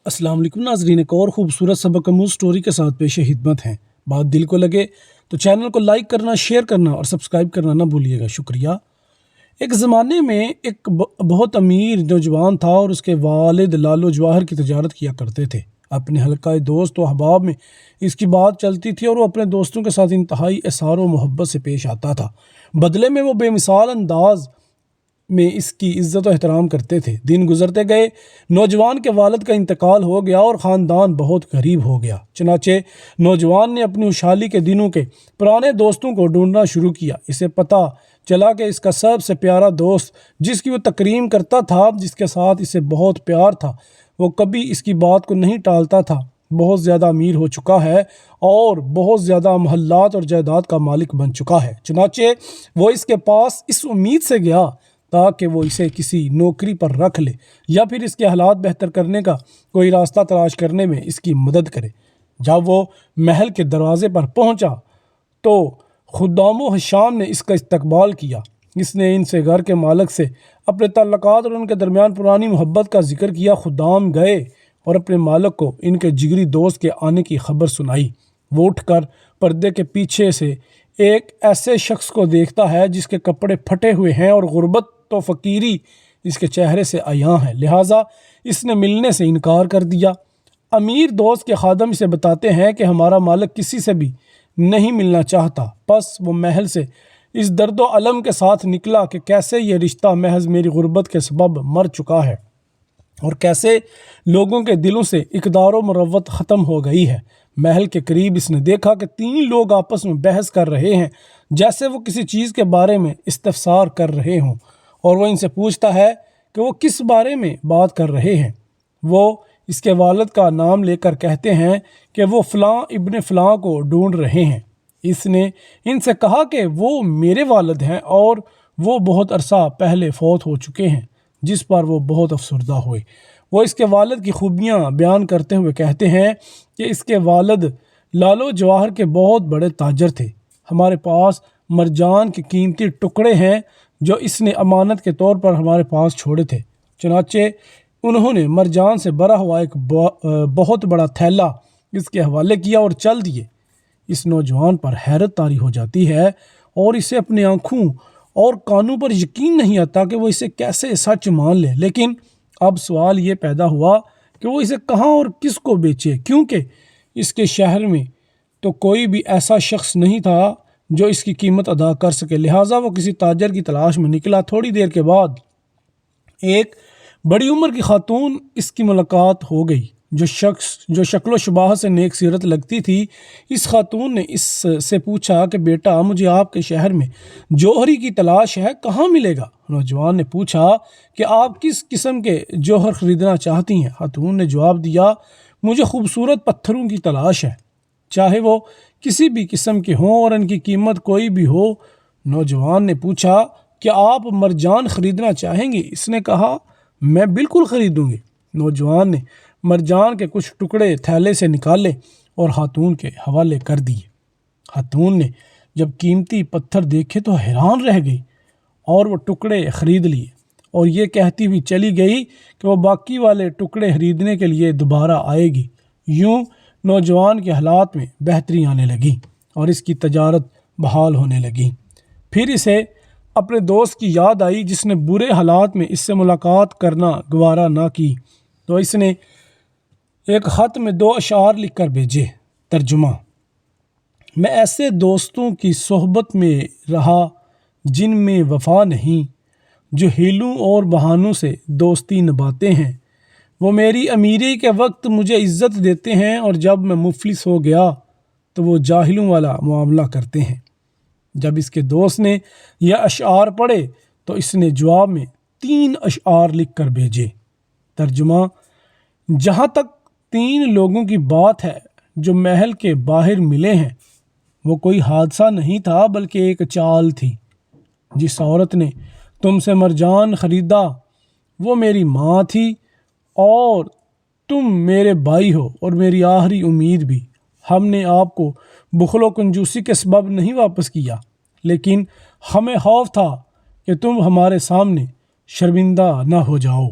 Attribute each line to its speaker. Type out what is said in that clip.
Speaker 1: अस्सलाम वालेकुम नाज़रीन, एक और ख़ूबसूरत सबक आमूज़ स्टोरी के साथ पेश खिदमत हैं। बात दिल को लगे तो चैनल को लाइक करना, शेयर करना और सब्सक्राइब करना ना भूलिएगा, शुक्रिया। एक ज़माने में एक बहुत अमीर नौजवान था और उसके वालिद लालो जवाहर की तजारत किया करते थे। अपने हल्का दोस्त व अहबाब में इसकी बात चलती थी और वो अपने दोस्तों के साथ इंतहाई एसार व मोहब्बत से पेश आता था। बदले में वो बेमिसाल अंदाज में इसकी इज़्ज़त व एहतराम करते थे। दिन गुजरते गए, नौजवान के वालिद का इंतकाल हो गया और ख़ानदान बहुत गरीब हो गया। चनाचे नौजवान ने अपनी खुशहाली के दिनों के पुराने दोस्तों को ढूंढना शुरू किया। इसे पता चला कि इसका सबसे प्यारा दोस्त, जिसकी वो तकरीम करता था, जिसके साथ इसे बहुत प्यार था, वो कभी इसकी बात को नहीं टालता था, बहुत ज़्यादा अमीर हो चुका है और बहुत ज़्यादा महल्लात और जायदाद का मालिक बन चुका है। चनाचे वो इसके पास इस उम्मीद से गया ताकि वो इसे किसी नौकरी पर रख ले या फिर इसके हालात बेहतर करने का कोई रास्ता तलाश करने में इसकी मदद करे। जब वो महल के दरवाज़े पर पहुंचा तो खुद्दामो हशाम ने इसका इस्तकबाल किया। इसने इनसे घर के मालिक से अपने तल्लुकात और उनके दरमियान पुरानी मोहब्बत का जिक्र किया। खुद्दाम गए और अपने मालिक को इनके जिगरी दोस्त के आने की खबर सुनाई। वो उठकर पर्दे के पीछे से एक ऐसे शख्स को देखता है जिसके कपड़े फटे हुए हैं और गुर्बत तो फ़कीरी इसके चेहरे से आया है, लिहाजा इसने मिलने से इनकार कर दिया। अमीर दोस्त के खादम इसे बताते हैं कि हमारा मालिक किसी से भी नहीं मिलना चाहता। बस वो महल से इस दर्दो अलम के साथ निकला कि कैसे ये रिश्ता महज मेरी गुर्बत के सबब मर चुका है और कैसे लोगों के दिलों से इक़दार व मुरव्वत ख़त्म हो गई है। महल के करीब इसने देखा कि 3 लोग आपस में बहस कर रहे हैं, जैसे वो किसी चीज़ के बारे में इस्तफसार कर रहे हों, और वो इनसे पूछता है कि वो किस बारे में बात कर रहे हैं। वो इसके वालिद का नाम लेकर कहते हैं कि वो फ़लाँ इब्ने फ़लाँ को ढूंढ रहे हैं। इसने इनसे कहा कि वो मेरे वालिद हैं और वो बहुत अरसा पहले फ़ौत हो चुके हैं, जिस पर वो बहुत अफसरदा हुए। वो इसके वालिद की खूबियाँ बयान करते हुए कहते हैं कि इसके वालिद लालो जवाहर के बहुत बड़े ताजर थे। हमारे पास मरजान के कीमती टुकड़े हैं जो इसने अमानत के तौर पर हमारे पास छोड़े थे। चनाचे उन्होंने मरजान से भरा हुआ एक बहुत बड़ा थैला इसके हवाले किया और चल दिए। इस नौजवान पर हैरत तारी हो जाती है और इसे अपनी आँखों और कानों पर यकीन नहीं आता कि वो इसे कैसे सच मान ले। लेकिन अब सवाल ये पैदा हुआ कि वो इसे कहाँ और किसको बेचे, क्योंकि इसके शहर में तो कोई भी ऐसा शख्स नहीं था जो इसकी कीमत अदा कर सके। लिहाजा वो किसी ताजर की तलाश में निकला। थोड़ी देर के बाद एक बड़ी उम्र की खातून इसकी मुलाकात हो गई, जो शक्ल शुबाह से नेक सीरत लगती थी। इस खातून ने इससे पूछा कि बेटा, मुझे आपके शहर में जौहरी की तलाश है, कहाँ मिलेगा? नौजवान ने पूछा कि आप किस किस्म के जौहर ख़रीदना चाहती हैं? खातून ने जवाब दिया, मुझे खूबसूरत पत्थरों की तलाश है, चाहे वो किसी भी किस्म के हों और इनकी कीमत कोई भी हो। नौजवान ने पूछा, क्या आप मरजान ख़रीदना चाहेंगी? इसने कहा, मैं बिल्कुल ख़रीदूँगी। नौजवान ने मरजान के कुछ टुकड़े थैले से निकाले और खातून के हवाले कर दिए। खातून ने जब कीमती पत्थर देखे तो हैरान रह गई और वो टुकड़े ख़रीद लिए और ये कहती हुई चली गई कि वो बाकी वाले टुकड़े ख़रीदने के लिए दोबारा आएगी। यूँ नौजवान के हालात में बेहतरी आने लगी और इसकी तजारत बहाल होने लगी। फिर इसे अपने दोस्त की याद आई जिसने बुरे हालात में इससे मुलाकात करना गवारा ना की, तो इसने एक ख़त में 2 अशार लिख कर भेजे। तर्जुमा: मैं ऐसे दोस्तों की सोहबत में रहा जिनमें वफ़ा नहीं, जो हीलों और बहानों से दोस्ती निभाते हैं। वो मेरी अमीरी के वक्त मुझे इज़्ज़त देते हैं और जब मैं मुफलिस हो गया तो वो जाहिलों वाला मुआमला करते हैं। जब इसके दोस्त ने यह अशआर पढ़े तो इसने जवाब में 3 अशआर लिख कर भेजे। तर्जुमा: जहाँ तक 3 लोगों की बात है जो महल के बाहर मिले हैं, वो कोई हादसा नहीं था बल्कि एक चाल थी। जिस औरत ने तुमसे मरजान ख़रीदा वो मेरी माँ थी और तुम मेरे भाई हो और मेरी आखिरी उम्मीद भी। हमने आपको बुखलो कंजूसी के सबब नहीं वापस किया, लेकिन हमें खौफ था कि तुम हमारे सामने शर्मिंदा न हो जाओ।